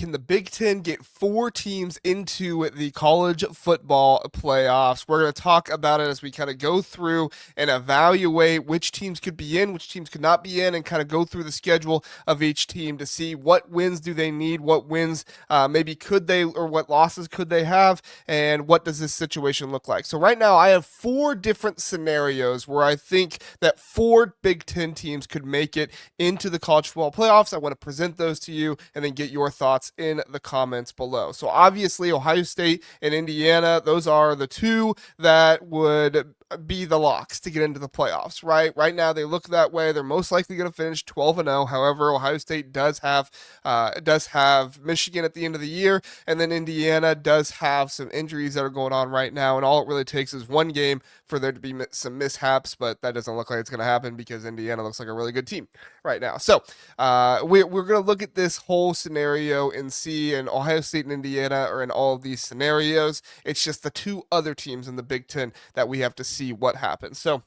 can the Big Ten get 4 teams into the college football playoffs? We're going to talk about it as we kind of go through and evaluate which teams could be in, which teams could not be in, and kind of go through the schedule of each team to see what wins do they need, what wins maybe could they, or what losses could they have, and what does this situation look like. So right now I have 4 different scenarios where I think that 4 Big Ten teams could make it into the college football playoffs. I want to present those to you and then get your thoughts in the comments below. So obviously Ohio State and Indiana, those are the 2 that would be the locks to get into the playoffs, right? Right now they look that way. They're most likely going to finish 12-0. However, Ohio State does have Michigan at the end of the year, and then Indiana does have some injuries that are going on right now, and all it really takes is one game for there to be some mishaps, but that doesn't look like it's going to happen because Indiana looks like a really good team right now. So we're going to look at this whole scenario and see, and Ohio State and Indiana are in all of these scenarios. It's just the 2 other teams in the Big Ten that we have to see what happens. So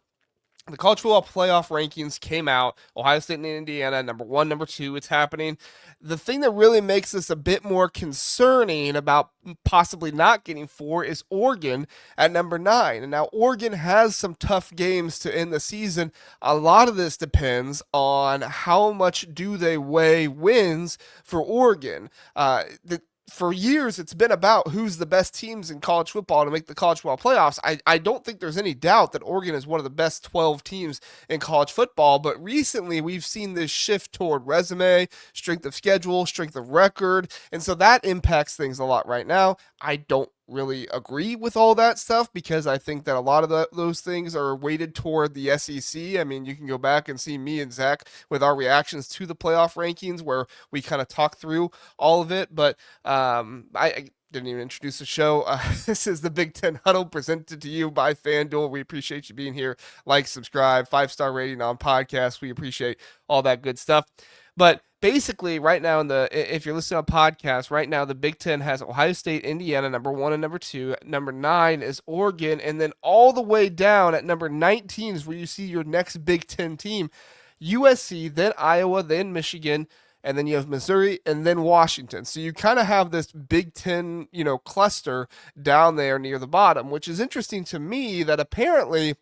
the college football playoff rankings came out. Ohio State and Indiana, number 1, number 2. It's happening. The thing that really makes this a bit more concerning about possibly not getting 4 is Oregon at number 9. And now Oregon has some tough games to end the season. A lot of this depends on how much do they weigh wins for Oregon. For years, it's been about who's the best teams in college football to make the college football playoffs. I don't think there's any doubt that Oregon is one of the best 12 teams in college football, but recently we've seen this shift toward resume, strength of schedule, strength of record, and so that impacts things a lot right now. I don't really agree with all that stuff because I think that a lot of those things are weighted toward the SEC. I mean, you can go back and see me and Zach with our reactions to the playoff rankings where we kind of talk through all of it. But I didn't even introduce the show. This is the Big Ten Huddle presented to you by FanDuel. We appreciate you being here. Like, subscribe, 5-star rating on podcasts. We appreciate all that good stuff. But basically, right now if you're listening on podcasts, right now the Big Ten has Ohio State, Indiana, number 1 and number 2. Number 9 is Oregon, and then all the way down at number 19 is where you see your next Big Ten team, USC, then Iowa, then Michigan, and then you have Missouri, and then Washington. So you kind of have this Big Ten, cluster down there near the bottom, which is interesting to me that apparently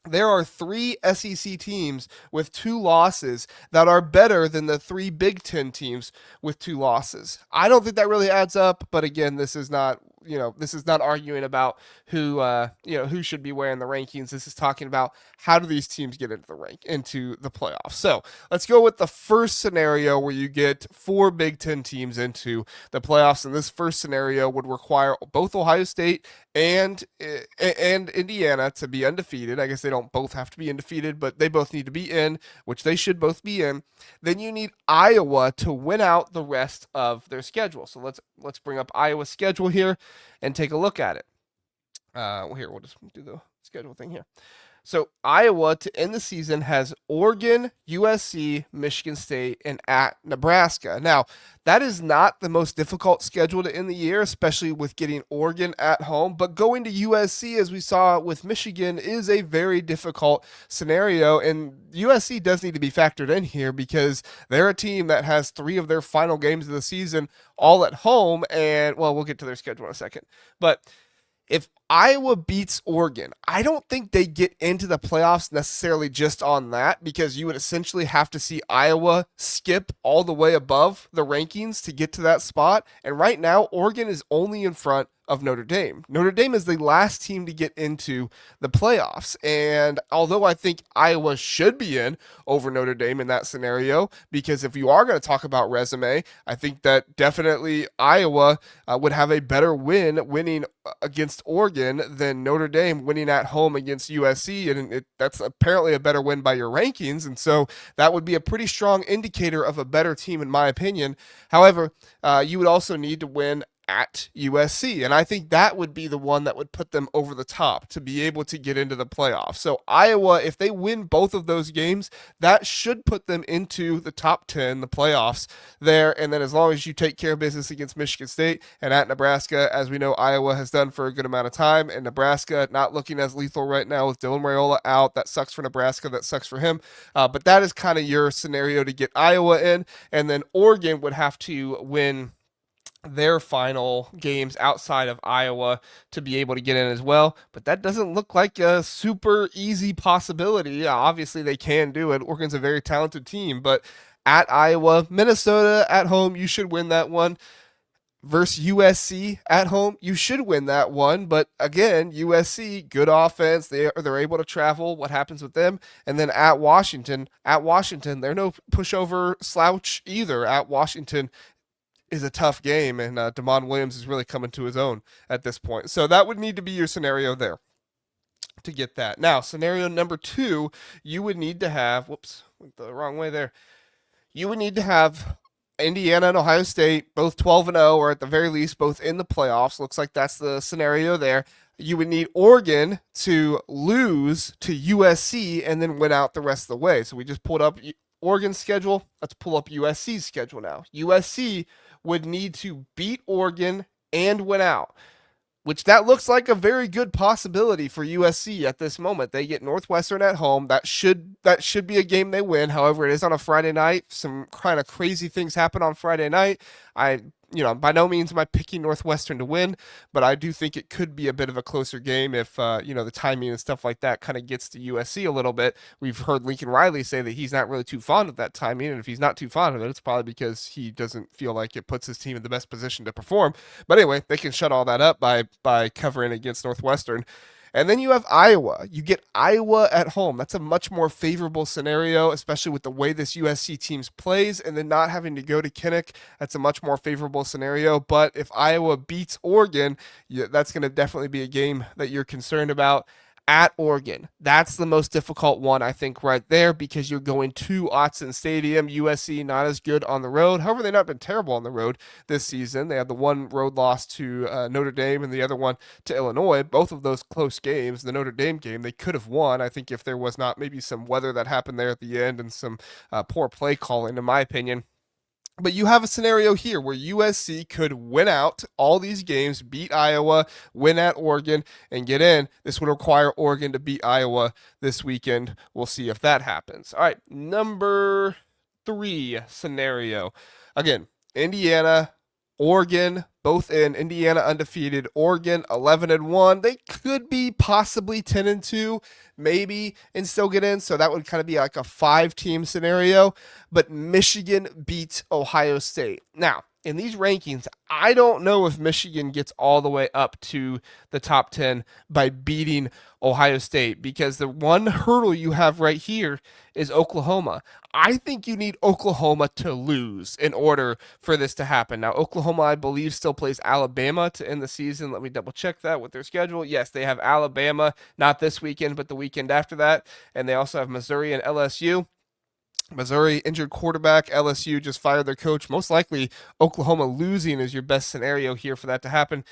there are 3 SEC teams with 2 losses that are better than the 3 Big Ten teams with 2 losses. I don't think that really adds up, but again, this is not arguing about who should be wearing the rankings. This is talking about how do these teams get into the playoffs. So let's go with the first scenario where you get 4 Big Ten teams into the playoffs, and this first scenario would require both Ohio State and Indiana to be undefeated. I guess they don't both have to be undefeated, but they both need to be in, which they should both be in. Then you need Iowa to win out the rest of their schedule. So let's bring up Iowa's schedule here and take a look at it. We'll just do the schedule thing here. So Iowa to end the season has Oregon, USC, Michigan State, and at Nebraska. Now, that is not the most difficult schedule to end the year, especially with getting Oregon at home. But going to USC, as we saw with Michigan, is a very difficult scenario. And USC does need to be factored in here because they're a team that has 3 of their final games of the season all at home. And, well, we'll get to their schedule in a second. But if Iowa beats Oregon, I don't think they get into the playoffs necessarily just on that, because you would essentially have to see Iowa skip all the way above the rankings to get to that spot. And right now, Oregon is only in front of Notre Dame. Notre Dame is the last team to get into the playoffs. And although I think Iowa should be in over Notre Dame in that scenario, because if you are going to talk about resume, I think that definitely Iowa would have a better winning against Oregon than Notre Dame winning at home against USC. And that's apparently a better win by your rankings. And so that would be a pretty strong indicator of a better team, in my opinion. However, you would also need to win at USC. And I think that would be the one that would put them over the top to be able to get into the playoffs. So Iowa, if they win both of those games, that should put them into the top 10, the playoffs there. And then as long as you take care of business against Michigan State and at Nebraska, as we know Iowa has done for a good amount of time, and Nebraska not looking as lethal right now with Dylan Raiola out. That sucks for Nebraska. That sucks for him. But that is kind of your scenario to get Iowa in. And then Oregon would have to win their final games outside of Iowa to be able to get in as well. But that doesn't look like a super easy possibility. Yeah, obviously, they can do it. Oregon's a very talented team, but at Iowa, Minnesota at home, you should win that one. Versus USC at home, you should win that one. But again, USC, good offense. They're able to travel. What happens with them? And then at Washington, they're no pushover slouch either. At Washington, is a tough game, and Damon Williams is really coming to his own at this point. So that would need to be your scenario there to get that. Now, scenario number two, you would need to have, whoops, went the wrong way there. You would need to have Indiana and Ohio State both 12-0, or at the very least, both in the playoffs. Looks like that's the scenario there. You would need Oregon to lose to USC and then win out the rest of the way. So we just pulled up Oregon's schedule. Let's pull up USC's schedule now. USC would need to beat Oregon and win out, which that looks like a very good possibility for USC at this moment. They get Northwestern at home. That should be a game they win. However, it is on a Friday night. Some kind of crazy things happen on Friday night. I by no means am I picking Northwestern to win, but I do think it could be a bit of a closer game if the timing and stuff like that kind of gets to USC a little bit. We've heard Lincoln Riley say that he's not really too fond of that timing, and if he's not too fond of it, it's probably because he doesn't feel like it puts his team in the best position to perform. But anyway, they can shut all that up by covering against Northwestern. And then you have Iowa. You get Iowa at home. That's a much more favorable scenario, especially with the way this USC teams plays, and then not having to go to Kinnick. That's a much more favorable scenario. But if Iowa beats Oregon, that's going to definitely be a game that you're concerned about at Oregon. That's the most difficult one, I think, right there, because you're going to Autzen Stadium. USC not as good on the road. However, they've not been terrible on the road this season. They had the one road loss to Notre Dame and the other one to Illinois. Both of those close games. The Notre Dame game, they could have won. I think if there was not maybe some weather that happened there at the end and some poor play calling, in my opinion. But you have a scenario here where USC could win out all these games, beat Iowa, win at Oregon, and get in. This would require Oregon to beat Iowa this weekend. We'll see if that happens. All right, number three scenario. Again, Indiana, Oregon, both in. Indiana undefeated, Oregon 11-1. They could be possibly 10-2, maybe, and still get in. So that would kind of be like a 5-team scenario. But Michigan beats Ohio State. Now, in these rankings, I don't know if Michigan gets all the way up to the top 10 by beating Ohio State, because the one hurdle you have right here is Oklahoma. I think you need Oklahoma to lose in order for this to happen. Now, Oklahoma, I believe, still plays Alabama to end the season. Let me double check that with their schedule. Yes, they have Alabama, not this weekend, but the weekend after that. And they also have Missouri and LSU. Missouri injured quarterback. LSU just fired their coach. Most likely, Oklahoma losing is your best scenario here for that to happen.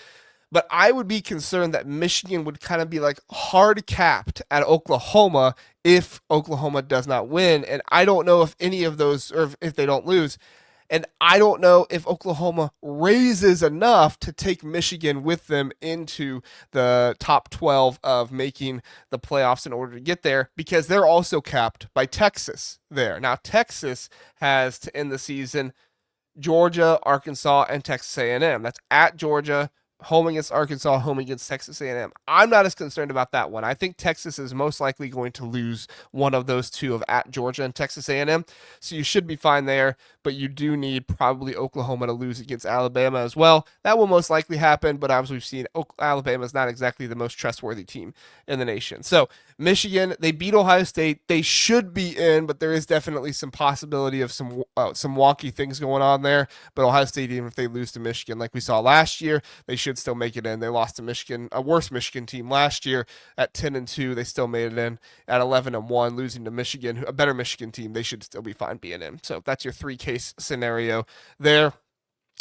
But I would be concerned that Michigan would kind of be like hard capped at Oklahoma if Oklahoma does not win. And I don't know if any of those, or if they don't lose. And I don't know if Oklahoma raises enough to take Michigan with them into the top 12 of making the playoffs in order to get there, because they're also capped by Texas there. Now, Texas has to end the season Georgia, Arkansas, and Texas A&M. That's at Georgia, home against Arkansas, home against Texas A&M. I'm not as concerned about that one. I think Texas is most likely going to lose one of those two, of at Georgia and Texas A&M. So you should be fine there, but you do need probably Oklahoma to lose against Alabama as well. That will most likely happen, but as we've seen, Alabama is not exactly the most trustworthy team in the nation. So Michigan, they beat Ohio State. They should be in, but there is definitely some possibility of some wonky things going on there. But Ohio State, even if they lose to Michigan, like we saw last year, they should still make it in. They lost to Michigan, a worse Michigan team last year at 10-2. They still made it in at 11-1, losing to Michigan, a better Michigan team. They should still be fine being in. So that's your three-case scenario there.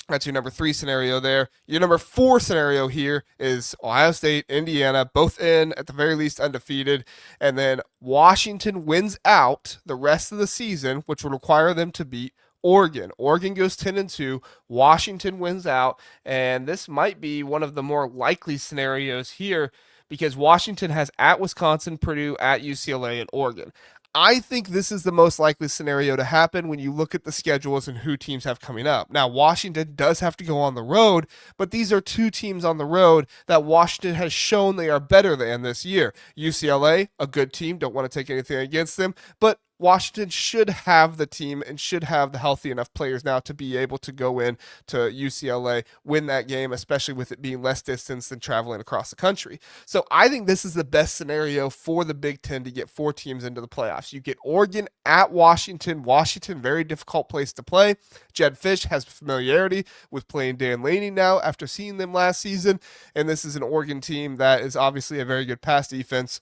That's your number three scenario there. Your number four scenario here is Ohio State, Indiana, both in, at the very least undefeated. And then Washington wins out the rest of the season, which would require them to beat Oregon. Oregon goes 10-2. Washington wins out. And this might be one of the more likely scenarios here, because Washington has at Wisconsin, Purdue, at UCLA, and Oregon. I think this is the most likely scenario to happen when you look at the schedules and who teams have coming up. Now, Washington does have to go on the road, but these are two teams on the road that Washington has shown they are better than this year. UCLA, a good team, don't want to take anything against them, but Washington should have the team and should have the healthy enough players now to be able to go in to UCLA, win that game, especially with it being less distance than traveling across the country. So I think this is the best scenario for the Big Ten to get four teams into the playoffs. You get Oregon at Washington. Washington, very difficult place to play. Jed Fish has familiarity with playing Dan Laney now after seeing them last season. And this is an Oregon team that is obviously a very good pass defense,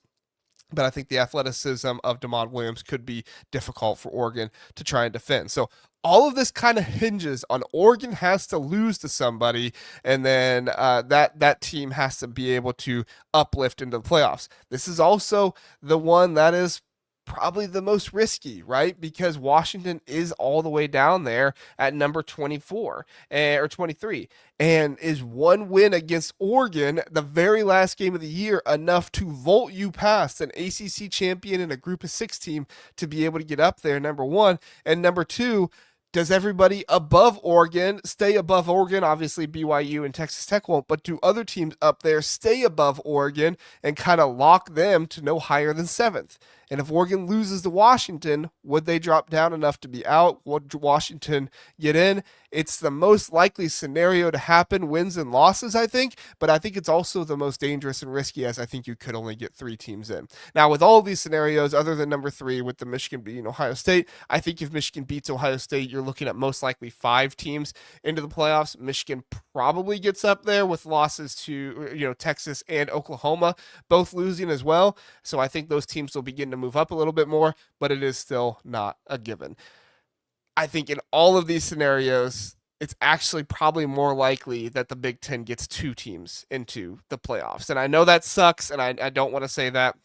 but I think the athleticism of DeMond Williams could be difficult for Oregon to try and defend. So all of this kind of hinges on Oregon has to lose to somebody, and then that team has to be able to uplift into the playoffs. This is also the one that is probably the most risky, right? Because Washington is all the way down there at number 24 or 23, and is one win against Oregon, the very last game of the year, enough to vault you past an ACC champion and a group of six team to be able to get up there, number one. And number two, does everybody above Oregon stay above Oregon? Obviously, BYU and Texas Tech won't, but do other teams up there stay above Oregon and kind of lock them to no higher than seventh? And if Oregon loses to Washington, would they drop down enough to be out? Would Washington get in? It's the most likely scenario to happen, wins and losses, I think, but I think it's also the most dangerous and risky, as I think you could only get three teams in. Now, with all of these scenarios, other than number three with the Michigan beating Ohio State, I think if Michigan beats Ohio State, you're looking at most likely five teams into the playoffs. Michigan probably gets up there with losses to, Texas and Oklahoma, both losing as well. So I think those teams will begin to move up a little bit more, but it is still not a given. I think in all of these scenarios, it's actually probably more likely that the Big Ten gets two teams into the playoffs. And I know that sucks, and I don't want to say that,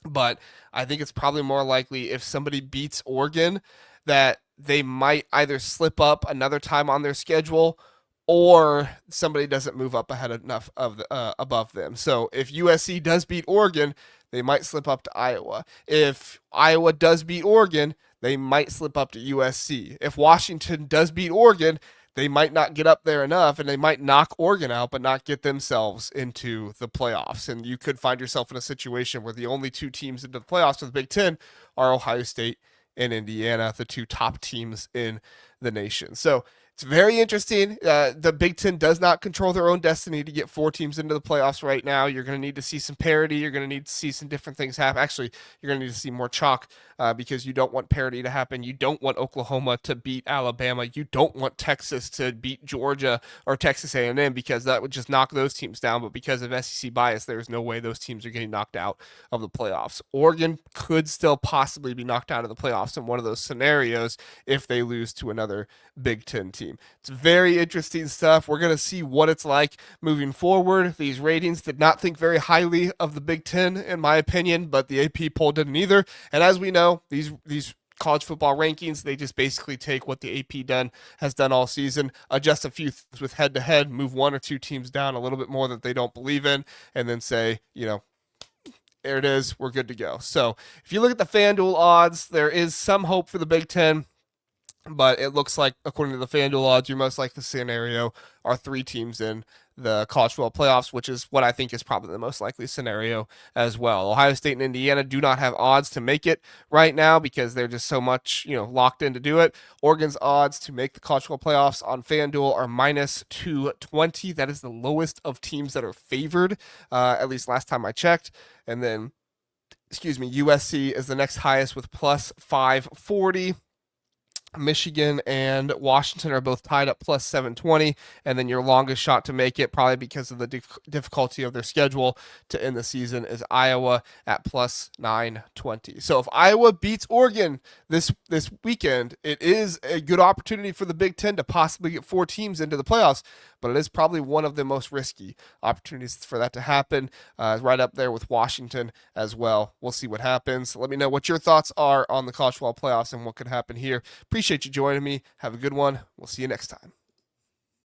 but I think it's probably more likely if somebody beats Oregon that they might either slip up another time on their schedule or somebody doesn't move up ahead enough of above them. So if USC does beat Oregon, they might slip up to Iowa. If Iowa does beat Oregon, they might slip up to USC. If Washington does beat Oregon, they might not get up there enough, and they might knock Oregon out, but not get themselves into the playoffs. And you could find yourself in a situation where the only two teams into the playoffs for the Big Ten are Ohio State and Indiana, the two top teams in the nation. So it's very interesting. The Big Ten does not control their own destiny to get four teams into the playoffs right now. You're going to need to see some parity. You're going to need to see some different things happen. Actually, you're going to need to see more chalk because you don't want parity to happen. You don't want Oklahoma to beat Alabama. You don't want Texas to beat Georgia or Texas A&M because that would just knock those teams down. But because of SEC bias, there's no way those teams are getting knocked out of the playoffs. Oregon could still possibly be knocked out of the playoffs in one of those scenarios if they lose to another Big Ten team. It's very interesting stuff. We're going to see what it's like moving forward. These ratings did not think very highly of the Big Ten, in my opinion, but the AP poll didn't either. And as we know, these college football rankings, they just basically take what the AP has done all season, adjust a few things with head to head, move one or two teams down a little bit more that they don't believe in, and then say, there it is, we're good to go. So if you look at the FanDuel odds, there is some hope for the Big Ten. But it looks like, according to the FanDuel odds, your most likely scenario are three teams in the college football playoffs, which is what I think is probably the most likely scenario as well. Ohio State and Indiana do not have odds to make it right now because they're just so much, locked in to do it. Oregon's odds to make the college football playoffs on FanDuel are minus 220. That is the lowest of teams that are favored, at least last time I checked. And then, USC is the next highest with plus 540. Michigan and Washington are both tied up plus 720, and then your longest shot to make it, probably because of the difficulty of their schedule to end the season, is Iowa at plus 920. So if Iowa beats Oregon this weekend, it is a good opportunity for the Big Ten to possibly get four teams into the playoffs, but it is probably one of the most risky opportunities for that to happen, right up there with Washington as well. We'll see what happens. Let me know what your thoughts are on the college football playoffs and what could happen here. Appreciate you joining me. Have a good one. We'll see you next time.